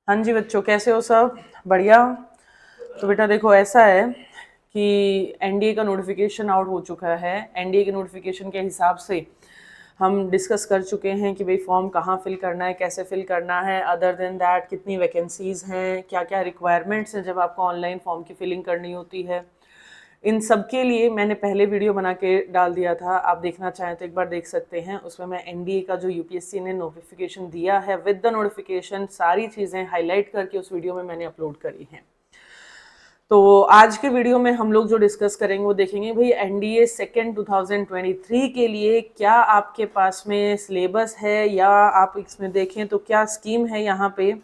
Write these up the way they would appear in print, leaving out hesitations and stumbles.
हाँ जी बच्चों, कैसे हो सब? बढ़िया। तो बेटा देखो, ऐसा है कि एनडीए का नोटिफिकेशन आउट हो चुका है। एनडीए के नोटिफिकेशन के हिसाब से हम डिस्कस कर चुके हैं कि भाई फॉर्म कहाँ फिल करना है, कैसे फिल करना है, अदर देन दैट कितनी वैकेंसीज हैं, क्या क्या रिक्वायरमेंट्स हैं जब आपको ऑनलाइन फॉर्म की फिलिंग करनी होती है। इन सब के लिए मैंने पहले वीडियो बना के डाल दिया था, आप देखना चाहें तो एक बार देख सकते हैं। उसमें मैं एनडीए का जो यूपीएससी ने नोटिफिकेशन दिया है विद द नोटिफिकेशन सारी चीज़ें हाईलाइट करके उस वीडियो में मैंने अपलोड करी हैं। तो आज के वीडियो में हम लोग जो डिस्कस करेंगे वो देखेंगे भाई एनडीए सेकेंड 2023 के लिए क्या आपके पास में सिलेबस है, या आप इसमें देखें तो क्या स्कीम है यहाँ पे।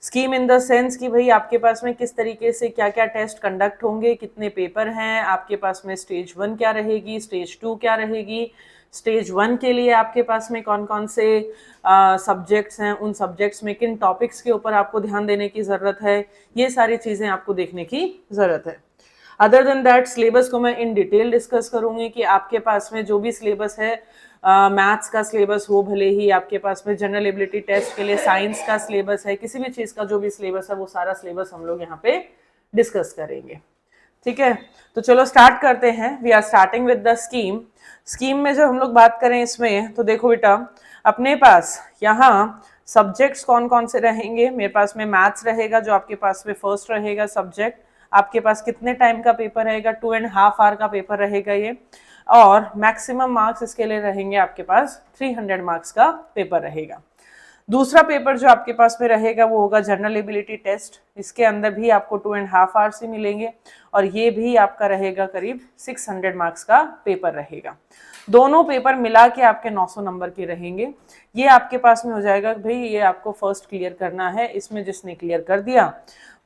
स्कीम इन द सेंस कि भाई आपके पास में किस तरीके से क्या क्या टेस्ट कंडक्ट होंगे, कितने पेपर हैं आपके पास में, स्टेज 1 क्या रहेगी, स्टेज 2 क्या रहेगी, स्टेज 1 के लिए आपके पास में कौन कौन से सब्जेक्ट्स हैं, उन सब्जेक्ट्स में किन टॉपिक्स के ऊपर आपको ध्यान देने की ज़रूरत है, ये सारी चीज़ें आपको देखने की ज़रूरत है। अदर देन दैट सिलेबस को मैं इन डिटेल डिस्कस करूंगी कि आपके पास में जो भी सिलेबस है, मैथ्स का सिलेबस हो, भले ही आपके पास में जनरल एबिलिटी टेस्ट के लिए साइंस का सिलेबस है, किसी भी चीज़ का जो भी सिलेबस है वो सारा सिलेबस हम लोग यहाँ पे डिस्कस करेंगे। ठीक है, तो चलो स्टार्ट करते हैं। We are starting with the scheme. Scheme में जब हम लोग बात करें इसमें, तो देखो बेटा, अपने पास यहाँ सब्जेक्ट्स कौन कौन से रहेंगे। मेरे पास में मैथ्स रहेगा जो आपके पास में फर्स्ट रहेगा सब्जेक्ट। आपके पास कितने टाइम का पेपर रहेगा? 2.5 आवर का पेपर रहेगा ये, और मैक्सिमम मार्क्स इसके लिए रहेंगे आपके पास 300 मार्क्स का पेपर रहेगा। दूसरा पेपर जो आपके पास में रहेगा वो होगा जनरल एबिलिटी टेस्ट। इसके अंदर भी आपको 2.5 आवर्स ही मिलेंगे, और ये भी आपका रहेगा करीब 600 मार्क्स का पेपर रहेगा। दोनों पेपर मिला के आपके 900 नंबर के रहेंगे। ये आपके पास में हो जाएगा भाई, ये आपको फर्स्ट क्लियर करना है। इसमें जिसने क्लियर कर दिया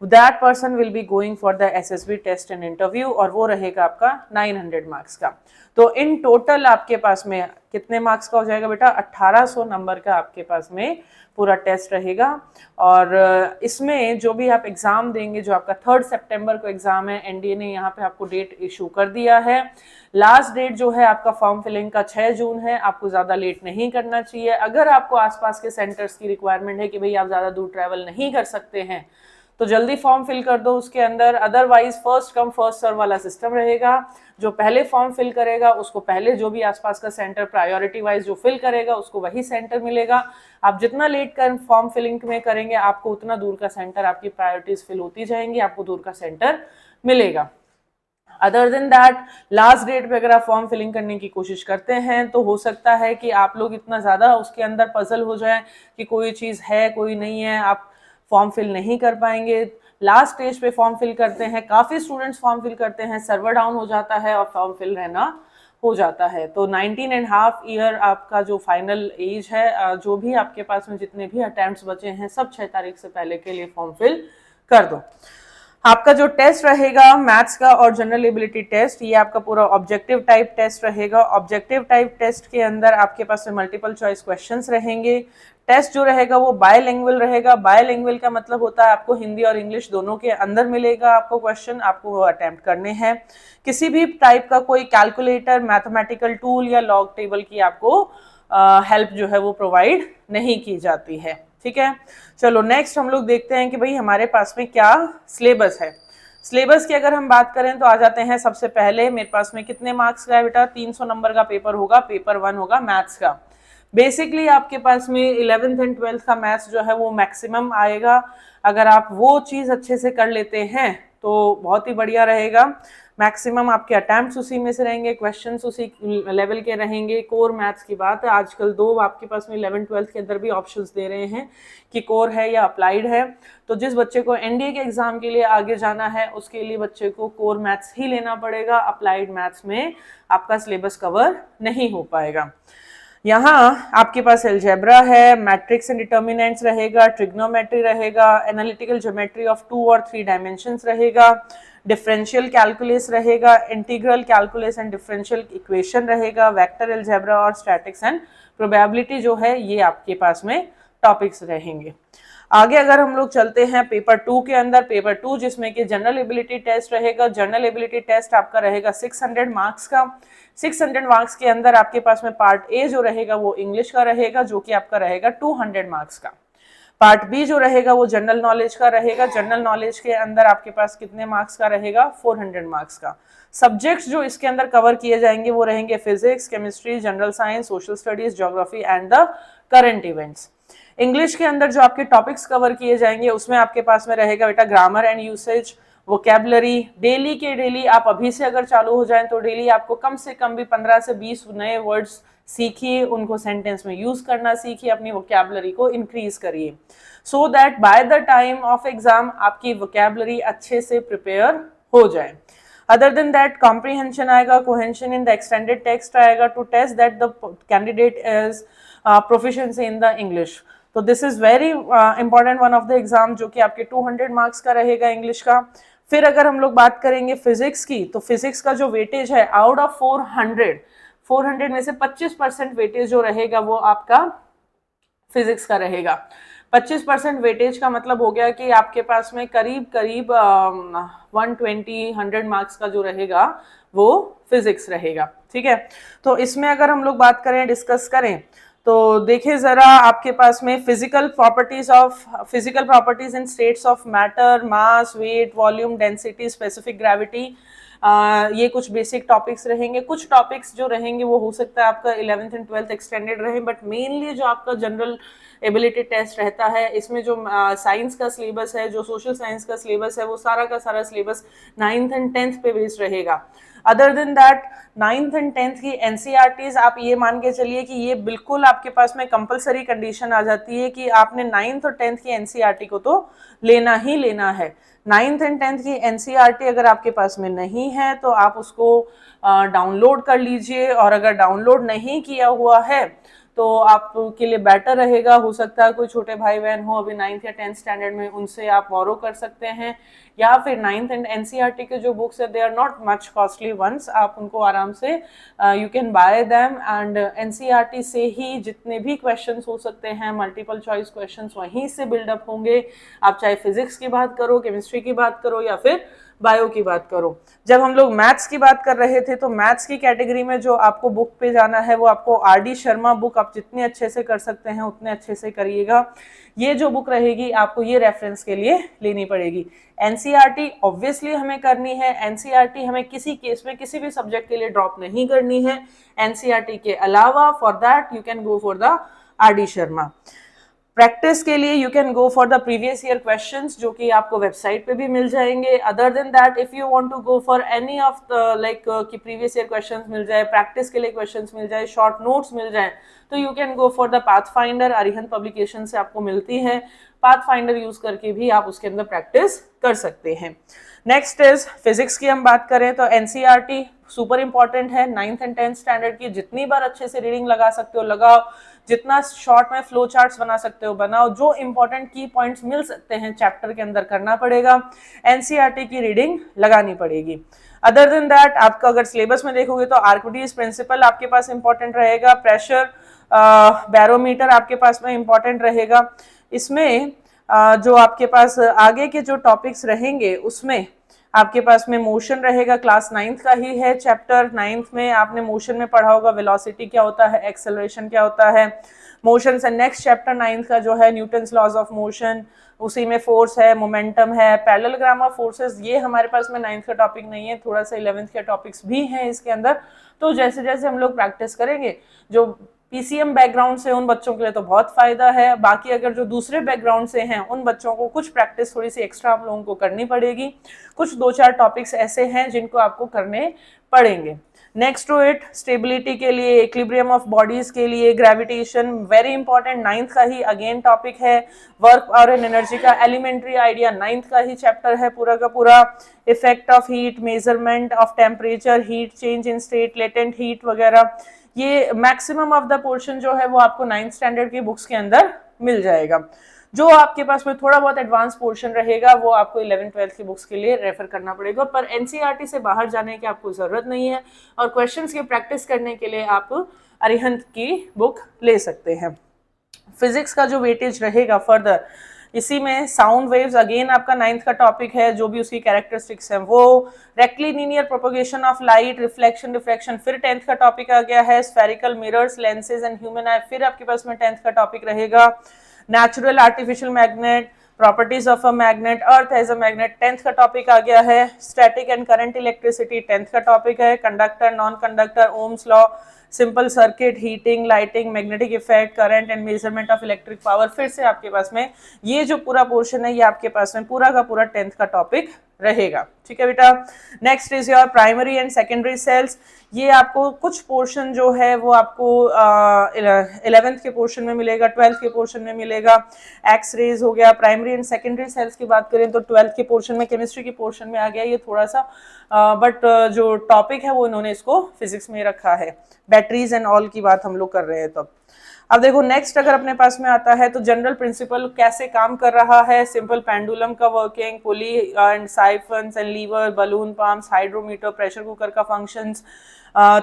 that person will be going for the SSB test and interview, और वो रहेगा आपका 900 मार्क्स का। तो इन टोटल आपके पास में कितने मार्क्स का हो जाएगा बेटा? 1800 नंबर का आपके पास में पूरा टेस्ट रहेगा। और इसमें जो भी आप एग्जाम देंगे, जो आपका 3 सितंबर को एग्जाम है, एनडीए ने यहाँ पे आपको डेट इशू कर दिया है। लास्ट डेट जो है आपका फॉर्म फिलिंग का 6 जून है। आपको ज्यादा लेट नहीं करना चाहिए। अगर आपको आसपास के सेंटर्स की रिक्वायरमेंट है कि भाई आप ज्यादा दूर ट्रैवल नहीं कर सकते हैं, तो जल्दी फॉर्म फिल कर दो उसके अंदर। Otherwise first come first serve वाला सिस्टम रहेगा। जो पहले फॉर्म फिल करेगा उसको पहले, जो भी आसपास का सेंटर प्रायोरिटी वाइज जो फिल करेगा उसको वही सेंटर मिलेगा। आप जितना लेट कर फॉर्म फिलिंग में करेंगे, आपको उतना दूर का सेंटर, आपकी प्रायोरिटीज फिल होती जाएंगी, आपको दूर का सेंटर मिलेगा। Other than that, last date पे अगर आप फॉर्म फिलिंग करने की कोशिश करते हैं तो हो सकता है कि आप लोग इतना ज़्यादा उसके अंदर पजल हो जाए कि कोई चीज़ है कोई नहीं है, आप फॉर्म फिल नहीं कर पाएंगे। लास्ट स्टेज पे फॉर्म फिल करते हैं, काफ़ी स्टूडेंट्स फॉर्म फिल करते हैं, सर्वर डाउन हो जाता है और फॉर्म फिल रहना हो जाता है। तो 19.5 ईयर आपका जो फाइनल एज है, जो भी आपके पास में जितने भी अटेम्प्ट्स बचे हैं, सब 6 तारीख से पहले के लिए फॉर्म फिल कर दो। आपका जो टेस्ट रहेगा मैथ्स का और जनरल एबिलिटी टेस्ट, ये आपका पूरा ऑब्जेक्टिव टाइप टेस्ट रहेगा। ऑब्जेक्टिव टाइप टेस्ट के अंदर आपके पास में मल्टीपल चॉइस क्वेश्चंस रहेंगे। टेस्ट जो रहेगा वो बायलैंग्वेज रहेगा। बायलैंग्वेज का मतलब होता है आपको हिंदी और इंग्लिश दोनों के अंदर मिलेगा आपको क्वेश्चन, आपको वो अटेम्प्ट करने हैं। किसी भी टाइप का कोई कैलकुलेटर, मैथमेटिकल टूल या लॉग टेबल की आपको हेल्प जो है वो प्रोवाइड नहीं की जाती है। ठीक है, चलो नेक्स्ट हम लोग देखते हैं कि भाई हमारे पास में क्या सिलेबस है। सिलेबस की अगर हम बात करें तो आ जाते हैं सबसे पहले, मेरे पास में कितने मार्क्स का है बेटा? 300 नंबर का पेपर होगा। पेपर 1 होगा मैथ्स का। बेसिकली आपके पास में 11th एंड 12th का मैथ्स जो है वो मैक्सिमम आएगा। अगर आप वो चीज़ अच्छे से कर लेते हैं तो बहुत ही बढ़िया रहेगा। मैक्सिमम आपके अटैम्प्ट्स उसी में से रहेंगे, क्वेश्चंस उसी लेवल के रहेंगे। कोर मैथ्स की बात है, आजकल 2 आपके पास में 11 12 के अंदर भी ऑप्शंस दे रहे हैं कि कोर है या अप्लाइड है। तो जिस बच्चे को एनडीए के एग्जाम के लिए आगे जाना है उसके लिए बच्चे को कोर मैथ्स ही लेना पड़ेगा। अप्लाइड मैथ्स में आपका सिलेबस कवर नहीं हो पाएगा। यहाँ आपके पास एल्जेब्रा है, मैट्रिक्स एंड डिटर्मिनेंट्स रहेगा, ट्रिग्नोमेट्री रहेगा, एनालिटिकल ज्योमेट्री ऑफ 2 और 3 डायमेंशंस रहेगा, डिफरेंशियल कैलकुलस रहेगा, integral calculus and differential equation रहेगा, वेक्टर एल्जेब्रा और स्टैटिक्स एंड प्रोबेबिलिटी जो है ये आपके पास में टॉपिक्स रहेंगे। आगे अगर हम लोग चलते हैं पेपर 2 के अंदर, पेपर 2 जिसमें कि जनरल एबिलिटी टेस्ट रहेगा। जनरल एबिलिटी टेस्ट आपका रहेगा 600 मार्क्स का। 600 मार्क्स के अंदर आपके पास में पार्ट ए जो रहेगा वो इंग्लिश का रहेगा, जो कि आपका रहेगा 200 मार्क्स का। पार्ट बी जो रहेगा वो जनरल नॉलेज का रहेगा। जनरल नॉलेज के अंदर आपके पास कितने मार्क्स का रहेगा? 400 मार्क्स का। सब्जेक्ट्स जो इसके अंदर कवर किए जाएंगे वो रहेंगे physics, chemistry, general science, social studies, geography and the current events. English के अंदर जो आपके टॉपिक्स कवर किए जाएंगे उसमें आपके पास में रहेगा बेटा grammar and usage, vocabulary. Daily के डेली आप अभी से अगर चालू हो जाएं तो डेली आपको कम से कम भी 15 से 20 नए वर्ड्स सीखिए, उनको सेंटेंस में यूज करना सीखिए, अपनी वोकैबुलरी को इंक्रीज करिए, so that by the time of exam आपकी वोकैबुलरी अच्छे से प्रिपेयर हो जाए। अदर देन दैट कॉम्प्रीहेंशन आएगा, cohesion in the extended text आएगा, to test that the candidate is proficiency in the English. तो this is very important one of the exam, जो कि आपके 200 मार्क्स का रहेगा इंग्लिश का। फिर अगर हम लोग बात करेंगे फिजिक्स की, तो फिजिक्स का जो वेटेज है आउट ऑफ 400 में से 25% वेटेज जो रहेगा वो आपका फिजिक्स का रहेगा। 25% वेटेज का मतलब हो गया कि आपके पास में करीब करीब 100 मार्क्स का जो रहेगा वो फिजिक्स रहेगा। ठीक है, तो इसमें अगर हम लोग बात करें, डिस्कस करें, तो देखिए जरा आपके पास में physical properties in states of matter, mass, weight, volume, density, specific gravity, ये कुछ बेसिक टॉपिक्स रहेंगे। कुछ टॉपिक्स जो रहेंगे वो हो सकता है आपका 11th एंड 12th एक्सटेंडेड रहे, बट मेनली जो आपका जनरल एबिलिटी टेस्ट रहता है इसमें जो साइंस का सिलेबस है, जो सोशल साइंस का सिलेबस है, वो सारा का सारा सिलेबस 9th एंड 10th पे बेस्ड रहेगा। Other than that 9th and 10th की एनसीईआरटीज आप ये मान के चलिए कि ये बिल्कुल आपके पास में कंपलसरी कंडीशन आ जाती है कि आपने 9th और 10th की एनसीईआरटी को तो लेना ही लेना है। 9th एंड 10th की एनसीईआरटी अगर आपके पास में नहीं है तो आप उसको डाउनलोड कर लीजिए, और अगर डाउनलोड नहीं किया हुआ है तो आपके लिए बेटर रहेगा, हो सकता है कोई छोटे भाई बहन हो अभी 9th या 10th स्टैंडर्ड में, उनसे आप बोरो कर सकते हैं, या फिर 9th एंड एनसीईआरटी के जो बुक्स है they are not much costly ones, आप उनको आराम से you can buy them, and NCERT से ही जितने भी क्वेश्चंस हो सकते हैं, मल्टीपल चॉइस क्वेश्चंस वहीं से बिल्डअप होंगे। आप चाहे फिजिक्स की बात करो, केमिस्ट्री की बात करो, या फिर बायो की बात करो। जब हम लोग मैथ्स की बात कर रहे थे तो मैथ्स की कैटेगरी में जो आपको बुक पे जाना है वो आपको आर.डी. शर्मा बुक, आप जितने अच्छे से कर सकते हैं उतने अच्छे से करिएगा। ये जो बुक रहेगी आपको ये रेफरेंस के लिए लेनी पड़ेगी। एनसीईआरटी ऑब्वियसली हमें करनी है, एनसीईआरटी हमें किसी केस में किसी भी सब्जेक्ट के लिए ड्रॉप नहीं करनी है। एनसीईआरटी के अलावा for that you can go for the R D. Sharma. Practice के लिए you can go for the previous year questions, जो कि आपको वेबसाइट पे भी मिल जाएंगे। Other than that if you want to go for any of the like कि प्रीवियस ईयर क्वेश्चंस मिल जाए, प्रैक्टिस के लिए क्वेश्चंस मिल जाए, शॉर्ट नोट्स मिल जाए, तो you can go for the pathfinder, Arihant publication से आपको मिलती है। पाथफाइंडर यूज करके भी आप उसके अंदर प्रैक्टिस कर सकते हैं। नेक्स्ट इज फिजिक्स की हम बात करें तो एनसीईआरटी सुपर इंपॉर्टेंट है। 9th एंड 10th स्टैंडर्ड की जितनी बार अच्छे से रीडिंग लगा सकते हो लगाओ, जितना शॉर्ट में फ्लो चार्ट्स बना सकते हो बनाओ, जो इंपॉर्टेंट की पॉइंट्स मिल सकते हैं चैप्टर के अंदर करना पड़ेगा, एनसीईआरटी की रीडिंग लगानी पड़ेगी। अदर देन दैट आपका अगर सिलेबस में देखोगे तो आर्किमिडीज प्रिंसिपल आपके पास इंपॉर्टेंट रहेगा, प्रेशर बैरोमीटर आपके पास में इंपॉर्टेंट रहेगा। इसमें जो आपके पास आगे के जो टॉपिक्स रहेंगे उसमें आपके पास में मोशन रहेगा, क्लास 9th का ही है चैप्टर। 9th में आपने मोशन में पढ़ा होगा वेलोसिटी क्या होता है, एक्सेलरेशन क्या होता है, मोशन से नेक्स्ट चैप्टर 9th का जो है न्यूटन्स लॉज ऑफ मोशन, उसी में फोर्स है, मोमेंटम है, पैरेललोग्राम ऑफ फोर्सेस। ये हमारे पास में 9th का टॉपिक नहीं है, थोड़ा सा 11th के टॉपिक्स भी हैं इसके अंदर। तो जैसे जैसे हम लोग प्रैक्टिस करेंगे, जो पीसीएम बैकग्राउंड से उन बच्चों के लिए तो बहुत फायदा है, बाकी अगर जो दूसरे बैकग्राउंड से हैं उन बच्चों को कुछ प्रैक्टिस थोड़ी सी एक्स्ट्रा आप लोगों को करनी पड़ेगी। कुछ 2-4 टॉपिक्स ऐसे हैं जिनको आपको करने पड़ेंगे। नेक्स्ट टू इट स्टेबिलिटी के लिए, इक्विलिब्रियम ऑफ बॉडीज के लिए, ग्रेविटेशन वेरी इंपॉर्टेंट 9th का ही अगेन टॉपिक है। वर्क और एनर्जी का एलिमेंट्री आइडिया 9th का ही चैप्टर है पूरा का पूरा। Effect of heat, measurement of temperature, heat change in state, latent heat वगैरह, ये मैक्सिमम ऑफ द पोर्शन जो है वो आपको 9th स्टैंडर्ड की बुक्स के अंदर मिल जाएगा। जो आपके पास में थोड़ा बहुत एडवांस पोर्शन रहेगा वो आपको 11th-12th की बुक्स के लिए रेफर करना पड़ेगा, पर एनसीईआरटी से बाहर जाने की आपको जरूरत नहीं है, और क्वेश्चंस की प्रैक्टिस करने के लिए आप अरिहंत की बुक ले सकते हैं। फिजिक्स का जो वेटेज रहेगा फर्दर इसी में साउंड वेव्स अगेन आपका 9th का टॉपिक है, जो भी उसकी कैरेक्टरिस्टिक्स है वो। Rectilinear propagation of light, reflection, refraction फिर 10th का टॉपिक आ गया है। Spherical mirrors, lenses and human eye फिर आपके पास में 10th का टॉपिक रहेगा। Natural artificial magnet, properties of a magnet, earth as a magnet 10th का टॉपिक आ गया है। Static and current electricity 10th का टॉपिक है। Conductor, non conductor, Ohm's law, simple circuit, heating, lighting, magnetic effect, current and measurement of electric power फिर से आपके पास में ये जो पूरा पोर्शन है ये आपके पास में पूरा का पूरा 10th का टॉपिक रहेगा। ठीक है बेटा। Next is your primary and secondary cells. ये आपको कुछ पोर्शन जो है वो आपको 11th के पोर्शन में मिलेगा, 12th के पोर्शन में मिलेगा। एक्स रेज हो गया। प्राइमरी एंड सेकेंडरी सेल्स की बात करें तो 12th के पोर्शन में, केमिस्ट्री के पोर्शन में आ गया ये थोड़ा सा, बट जो टॉपिक है वो इन्होंने इसको फिजिक्स में रखा है। बैटरीज एंड ऑल की बात हम लोग कर रहे हैं तब। अब देखो नेक्स्ट अगर अपने पास में आता है तो जनरल प्रिंसिपल कैसे काम कर रहा है। सिंपल पेंडुलम का working, pulley and siphons and lever, balloon pumps, hydrometer, pressure cooker का functions,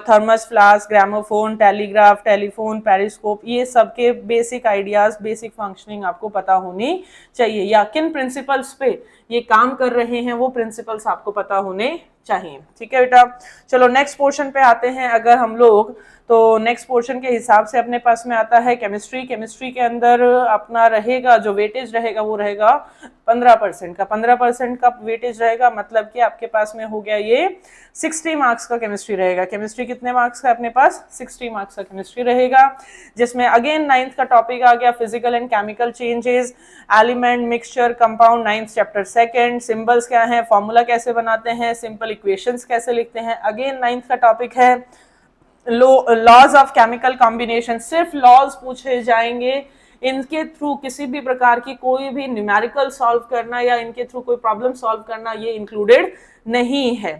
thermos flask, gramophone, telegraph, telephone, periscope, ये सबके बेसिक आइडियाज, बेसिक फंक्शनिंग आपको पता होनी चाहिए। या किन प्रिंसिपल्स पे ये काम कर रहे हैं वो प्रिंसिपल्स आपको पता होने चाहिए। ठीक है बेटा। चलो नेक्स्ट पोर्शन पे आते हैं अगर हम लोग, तो नेक्स्ट पोर्शन के हिसाब से अपने पास में आता है केमिस्ट्री। केमिस्ट्री के अंदर अपना रहेगा जो वेटेज रहेगा वो रहेगा 15% का। 15% का वेटेज रहेगा, मतलब कि आपके पास में हो गया ये 60 मार्क्स का केमिस्ट्री रहेगा। केमिस्ट्री कितने मार्क्स का अपने पास? 60 मार्क्स का केमिस्ट्री रहेगा, जिसमें अगेन 9th का टॉपिक आ गया physical and chemical changes, element, mixture, compound, 9th chapter 2। Symbols क्या है, फॉर्मूला कैसे बनाते हैं, सिंपल इक्वेशंस कैसे लिखते हैं, अगेन 9th का टॉपिक है। लॉज ऑफ केमिकल कॉम्बिनेशन, सिर्फ लॉज पूछे जाएंगे, इनके थ्रू किसी भी प्रकार की कोई भी न्यूमेरिकल सॉल्व करना या इनके थ्रू कोई प्रॉब्लम सॉल्व करना ये इंक्लूडेड नहीं है।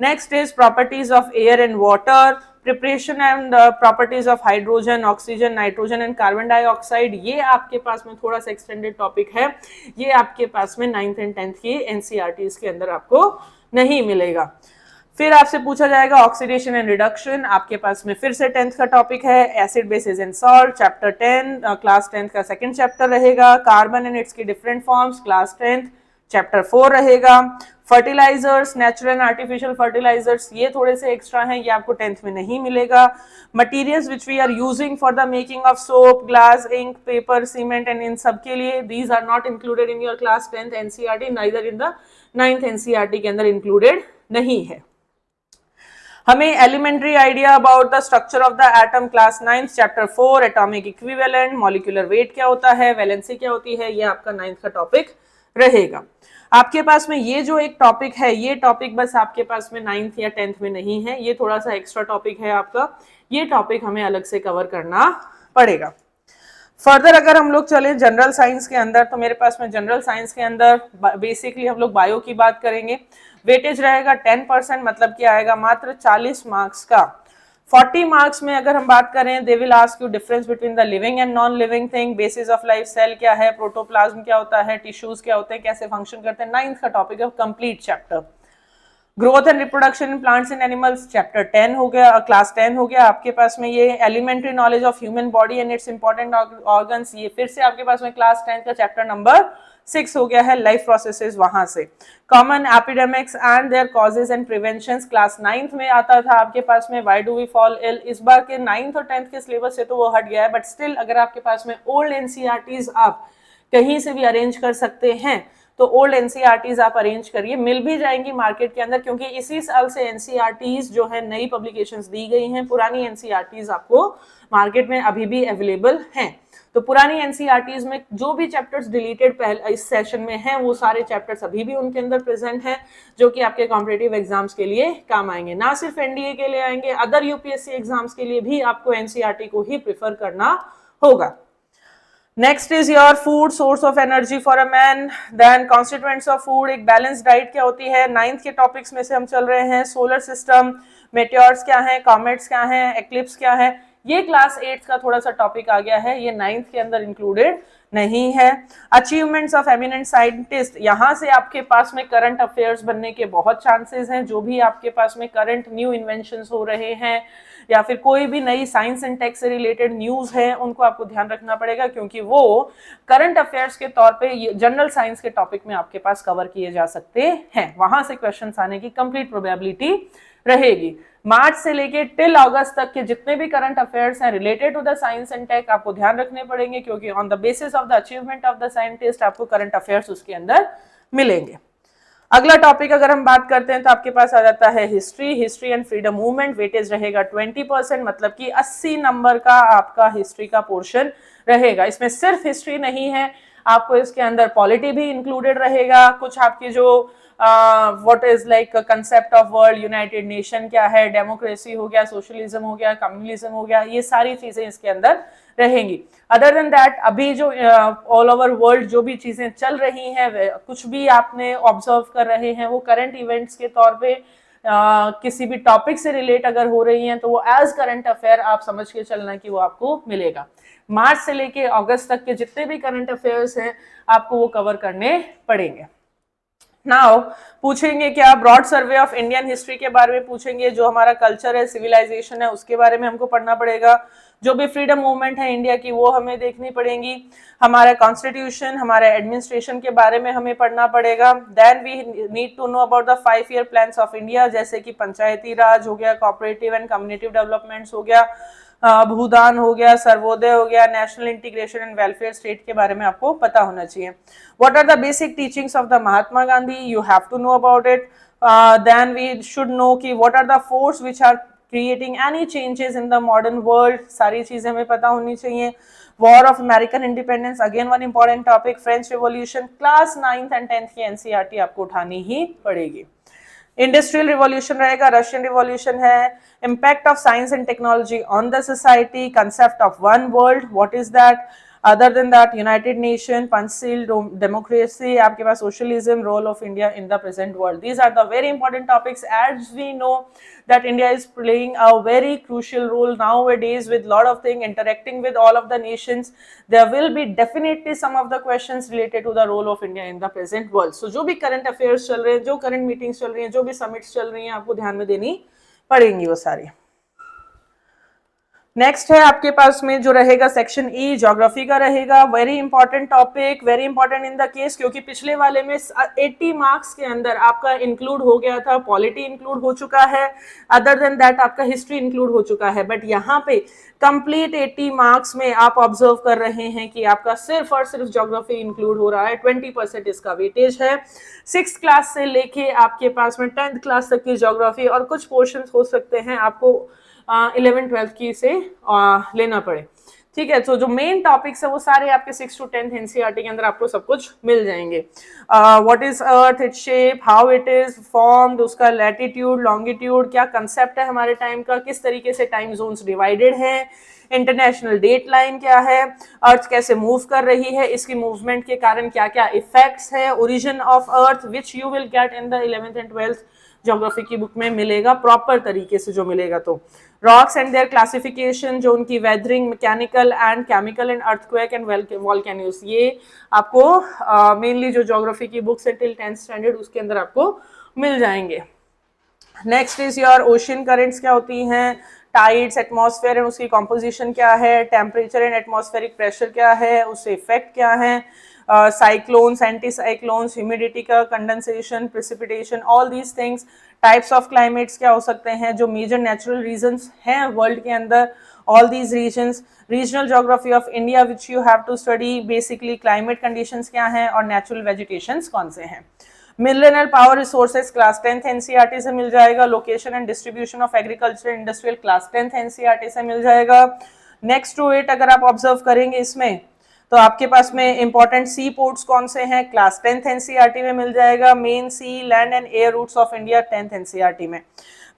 Next is properties of air and water, preparation and properties of hydrogen, oxygen, nitrogen and carbon dioxide, ये आपके पास में थोड़ा सा एक्सटेंडेड टॉपिक है। ये आपके पास में 9th एंड 10th की एनसीईआरटीज के अंदर आपको नहीं मिलेगा। फिर आपसे पूछा जाएगा ऑक्सीडेशन एंड रिडक्शन, आपके पास में फिर से 10th का टॉपिक है। Acid, bases and salt, chapter 10, class 10th का सेकंड चैप्टर रहेगा। कार्बन एंड इट्स की different forms, class 10th chapter 4 रहेगा। Fertilizers, natural and artificial fertilizers, ये थोड़े से एक्स्ट्रा हैं, ये आपको 10th में नहीं मिलेगा। Materials which we are using for the making of soap, glass, ink, paper, cement and इन सब के लिए these are not included in your class 10th NCERT, neither in the 9th NCERT के अंदर इंक्लूडेड नहीं है। हमें elementary idea about the structure of the atom, class 9th chapter 4, atomic equivalent, molecular weight क्या होता है, वैलेंसी क्या होती है, ये आपका 9th का टॉपिक रहेगा। आपके पास में ये जो एक टॉपिक है, ये टॉपिक बस आपके पास में 9th या 10th में नहीं है, ये थोड़ा सा एक्स्ट्रा टॉपिक है आपका, ये टॉपिक हमें अलग से कवर करना पड़ेगा। फर्दर अगर हम लोग चले जनरल साइंस के अंदर, तो मेरे पास में जनरल साइंस के अंदर बेसिकली हम लोग बायो की बात करेंगे। वेटेज रहेगा 10%, मतलब क्या आएगा मात्र 40 मार्क्स का। 40 मार्क्स में अगर हम बात करें, they will ask you difference between the living and non living thing, basis of life, cell क्या है, प्रोटोप्लाज्म क्या होता है, टिश्यूज क्या होते हैं, कैसे फंक्शन करते हैं, 9th का टॉपिक है complete chapter. Growth and reproduction in plants and animals, chapter 10 हो गया, क्लास 10 हो गया आपके पास में। ये elementary knowledge of human body and its important organs, ये फिर से आपके पास में क्लास 10 का चैप्टर नंबर 6 हो गया है, लाइफ प्रोसेसेस वहां से। Common epidemics and their causes and preventions, class 9th में आता था आपके पास में। Why do we fall ill, इस बार के 9th और 10th के सिलेबस से तो वो हट गया है, बट स्टिल अगर आपके पास में ओल्ड एनसीईआरटीज आप कहीं से भी अरेंज कर सकते हैं तो ओल्ड एनसीईआरटीज आप अरेंज करिए, मिल भी जाएंगी मार्केट के अंदर, क्योंकि इसी साल से एनसीईआरटीज जो है नई पब्लिकेशंस दी गई हैं। पुरानी एनसीईआरटीज आपको मार्केट में अभी भी अवेलेबल हैं, तो पुरानी एनसीईआरटीज में जो भी चैप्टर्स डिलीटेड पहले इस सेशन में हैं वो सारे चैप्टर्स अभी भी उनके अंदर प्रेजेंट हैं, जो कि आपके कॉम्पिटिटिव एग्जाम्स के लिए काम आएंगे। ना सिर्फ एनडीए के लिए आएंगे, अदर यूपीएससी एग्जाम्स के लिए भी आपको एनसीईआरटी को ही प्रेफर करना होगा। Next is your food, source of energy for a man, then constituents of food, एक बैलेंस डाइट क्या होती है, 9th के टॉपिक्स में से हम चल रहे हैं। सोलर सिस्टम, मेटेओर्स क्या है, कॉमेट्स क्या है, एक्लिप्स क्या है, ये क्लास 8 का थोड़ा सा टॉपिक आ गया है, ये 9th के अंदर इंक्लूडेड नहीं है। अचीवमेंट्स ऑफ एमिनेंट साइंटिस्ट, यहाँ से आपके पास में करंट अफेयर्स बनने के बहुत चांसेस हैं। जो भी आपके पास में करंट न्यू इन्वेंशंस हो रहे हैं या फिर कोई भी नई साइंस एंड टेक से रिलेटेड न्यूज है, उनको आपको ध्यान रखना पड़ेगा, क्योंकि वो करंट अफेयर्स के तौर पे जनरल साइंस के टॉपिक में आपके पास कवर किए जा सकते हैं। वहां से क्वेश्चंस आने की कंप्लीट प्रोबेबिलिटी रहेगी। मार्च से लेके टिल अगस्त तक के जितने भी करंट अफेयर्स हैं related to the science and tech आपको ध्यान रखने पड़ेंगे, क्योंकि on the basis of the achievement of the scientist आपको करंट अफेयर्स उसके अंदर मिलेंगे। अगला टॉपिक अगर हम बात करते हैं तो आपके पास आ जाता है history and freedom movement. Weightage रहेगा 20%, मतलब कि 80 नंबर का आपका हिस्ट्री का पोर्शन रहेगा। इसमें सिर्फ हिस्ट्री नहीं है, आपको इसके अंदर पॉलिटी भी इंक्लूडेड रहेगा। कुछ आपकी जो what is like concept of world, United nation क्या है, डेमोक्रेसी हो गया, सोशलिज्म हो गया, कम्युनिज्म हो गया, ये सारी चीजें इसके अंदर रहेंगी। अदर देन दैट अभी जो ऑल ओवर वर्ल्ड जो भी चीजें चल रही हैं, कुछ भी आपने ऑब्जर्व कर रहे हैं, वो करंट इवेंट्स के तौर पे किसी भी टॉपिक से रिलेट अगर हो रही हैं तो वो एज करंट अफेयर आप समझ के चलना कि वो आपको मिलेगा। मार्च से लेके अगस्त तक के जितने भी करंट अफेयर्स हैं आपको वो कवर करने पड़ेंगे। नाउ पूछेंगे क्या, broad survey of Indian history के बारे में पूछेंगे। जो हमारा कल्चर है, सिविलाइजेशन है, उसके बारे में हमको पढ़ना पड़ेगा। जो भी फ्रीडम मूवमेंट है इंडिया की वो हमें देखनी पड़ेगी। हमारा कॉन्स्टिट्यूशन, हमारे एडमिनिस्ट्रेशन के बारे में हमें पढ़ना पड़ेगा। Then we need to know about the 5 year plans of India, जैसे कि पंचायती राज हो गया, कोऑपरेटिव एंड कम्युनिटी डेवलपमेंट्स हो गया, भूदान हो गया, सर्वोदय हो गया, national integration and welfare state के बारे में आपको पता होना चाहिए। What are the basic teachings of the Mahatma Gandhi, you have to know about it. Then we should know कि what are the force which are creating any changes in the modern world, सारी चीजें हमें पता होनी चाहिए। War of American independence, again one important topic. French revolution, class 9th and 10th की NCERT आपको उठानी ही पड़ेगी। इंडस्ट्रियल रिवॉल्यूशन रहेगा, रशियन रिवॉल्यूशन है। Impact of science and technology on the society, concept of one world, what is that. Other than that United Nation, Panchsheel, democracy, आपके पास socialism, role of India in the present world. These are the very important topics as we know that India is playing a very crucial role nowadays with lot of things, interacting with all of the nations. There will be definitely some of the questions related to the role of India in the present world. So जो भी current affairs चल रहे हैं, जो current meetings चल रही हैं, जो भी summits चल रही हैं, आपको ध्यान में देनी पड़ेंगी वो सारी। नेक्स्ट है आपके पास में जो रहेगा सेक्शन ई, ज्योग्राफी का रहेगा। Very important topic, very important in the case, क्योंकि पिछले वाले में 80 मार्क्स के अंदर आपका इंक्लूड हो गया था, पॉलिटी इंक्लूड हो चुका है, अदर देन दैट आपका हिस्ट्री इंक्लूड हो चुका है। बट यहाँ पे कंप्लीट 80 मार्क्स में आप ऑब्जर्व कर रहे हैं कि आपका सिर्फ और सिर्फ ज्योग्राफी इंक्लूड हो रहा है। 20% इसका वेटेज है। 6th क्लास से लेके आपके पास में 10th क्लास तक की ज्योग्राफी, और कुछ पोर्शन हो सकते हैं आपको 11th 12th की से लेना पड़े। ठीक है, तो जो मेन टॉपिक्स है वो सारे आपके 6 to 10th एनसीईआरटी के अंदर आपको सब कुछ मिल जाएंगे। What is earth, its shape, how it is formed, उसका लैटिट्यूड, लॉन्गिट्यूड, क्या कंसेप्ट है हमारे टाइम का, किस तरीके से टाइम जोन्स डिवाइडेड है, इंटरनेशनल डेट लाइन क्या है, अर्थ कैसे मूव कर रही है, इसकी मूवमेंट के कारण क्या क्या इफेक्ट्स है, origin of earth which you will get in the 11th and 12th geography की बुक में मिलेगा, प्रॉपर तरीके से जो मिलेगा। तो रॉक्स एंड देयर क्लासिफिकेशन, जो उनकी weathering, mechanical and chemical and earthquake and volcanoes, ये आपको मेनली जो ज्योग्राफी की बुक्स है टिल 10th स्टैंडर्ड उसके अंदर आपको मिल जाएंगे। Next is your ocean currents क्या होती हैं, टाइड्स, एटमॉस्फेयर एंड उसकी कॉम्पोजिशन क्या है, टेम्परेचर एंड एटमॉस्फेरिक प्रेशर क्या है, उससे इफेक्ट क्या है, साइक्लोन्स, एंटी साइक्लोन्स, ह्यूमिडिटी का condensation, precipitation, all these things, types of climates क्या हो सकते हैं, जो मेजर नेचुरल रीजंस हैं वर्ल्ड के अंदर, all these regions, regional geography of India which you have to study, basically climate conditions क्या हैं और natural vegetations कौन से हैं। Mineral power resources class 10th NCERT से मिल जाएगा। Location and distribution of agriculture industrial class 10th NCERT से मिल जाएगा। नेक्स्ट टू इट अगर आप ऑब्जर्व करेंगे इसमें तो आपके पास में इंपॉर्टेंट सी पोर्ट्स कौन से हैं, क्लास 10th एनसीईआरटी में मिल जाएगा। Main sea, land and air routes of India 10th NCERT में।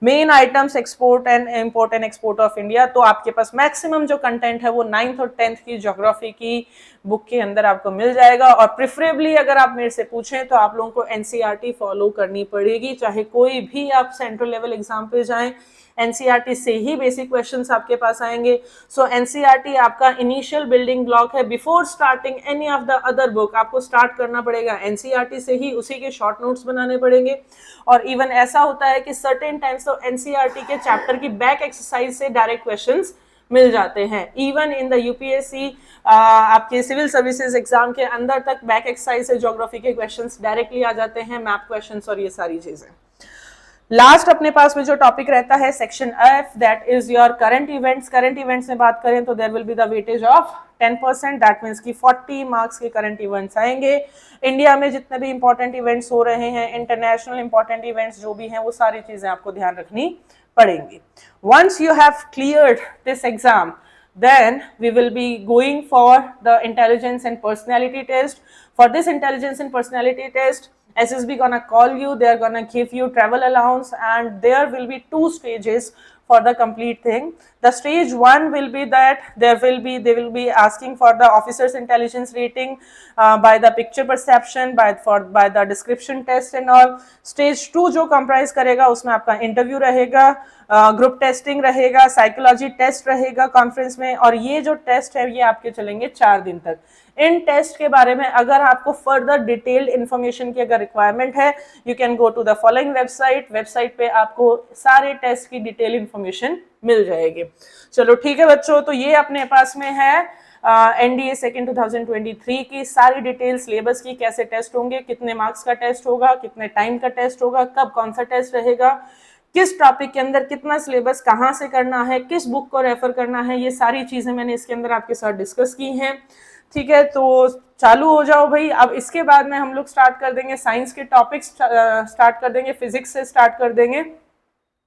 Main items, export and import and export of India, तो आपके पास मैक्सिमम जो कंटेंट है वो 9th और 10th की ज्योग्राफी की बुक के अंदर आपको मिल जाएगा। और प्रेफरेबली अगर आप मेरे से पूछें तो आप लोगों को एनसीईआरटी फॉलो करनी पड़ेगी, चाहे कोई भी आप सेंट्रल लेवल एग्जाम पे जाएं, एनसीईआरटी से ही बेसिक क्वेश्चंस आपके पास आएंगे। सो एनसीईआरटी आपका इनिशियल बिल्डिंग ब्लॉक है। Before starting any of the other book आपको स्टार्ट करना पड़ेगा एनसीईआरटी से ही, उसी के शॉर्ट नोट्स बनाने पड़ेंगे। और इवन ऐसा होता है कि सर्टेन टाइम्स तो एनसीईआरटी के चैप्टर की बैक एक्सरसाइज से डायरेक्ट क्वेश्चंस मिल जाते हैं। इवन इन द यूपीएससी आपके सिविल सर्विसेज एग्जाम के अंदर तक बैक एक्सरसाइज से ज्योग्राफी के क्वेश्चंस डायरेक्टली आ जाते हैं, मैप क्वेश्चंस और ये सारी चीजें। लास्ट अपने पास में जो टॉपिक रहता है section F, that is your current events. Current events में बात करें तो there will be the weightage of 10%, that means कि 40 मार्क्स के करंट इवेंट्स आएंगे। इंडिया में जितने भी इंपॉर्टेंट इवेंट्स हो रहे हैं, इंटरनेशनल इंपॉर्टेंट इवेंट्स जो भी हैं, वो सारी चीजें आपको ध्यान रखनी पड़ेंगी। Once you have cleared this exam, then we will be going for the intelligence and personality test. For this intelligence and personality test, SSB gonna call you, they are gonna give you travel allowance, and there will be 2 stages for the complete thing. The stage 1 will be that they will be asking for the officer's intelligence rating by the picture perception, by the description test and all. Stage 2 जो comprise करेगा उसमें आपका interview रहेगा, group testing रहेगा, psychology test रहेगा conference में, और ये जो टेस्ट है ये आपके चलेंगे 4 दिन तक। इन टेस्ट के बारे में अगर आपको फर्दर डिटेल्ड इंफॉर्मेशन की अगर रिक्वायरमेंट है, you can go to the following website पे आपको सारे टेस्ट की डिटेल इंफॉर्मेशन मिल जाएगी। चलो ठीक है बच्चों, तो ये अपने पास में है एनडीए सेकेंड 2023 की सारी डिटेल, सिलेबस की, कैसे टेस्ट होंगे, कितने मार्क्स का टेस्ट होगा, कितने टाइम का टेस्ट होगा, कब कौन सा टेस्ट रहेगा, किस टॉपिक के अंदर कितना सिलेबस कहाँ से करना है, किस बुक को रेफर करना है, ये सारी चीजें मैंने इसके अंदर आपके साथ डिस्कस की हैं। ठीक है, तो चालू हो जाओ भाई। अब इसके बाद में हम लोग स्टार्ट कर देंगे साइंस के टॉपिक्स, स्टार्ट कर देंगे, फिजिक्स से स्टार्ट कर देंगे,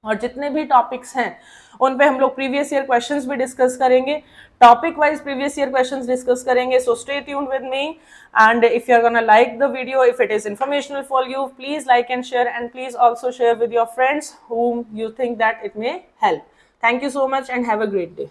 और जितने भी टॉपिक्स हैं उन पे हम लोग प्रीवियस ईयर क्वेश्चंस भी डिस्कस करेंगे, topic wise previous year questions discuss करेंगे। So stay tuned with me, and if you are gonna like the video, if it is informational for you, please like and share, and please also share with your friends whom you think that it may help. Thank you so much and have a great day.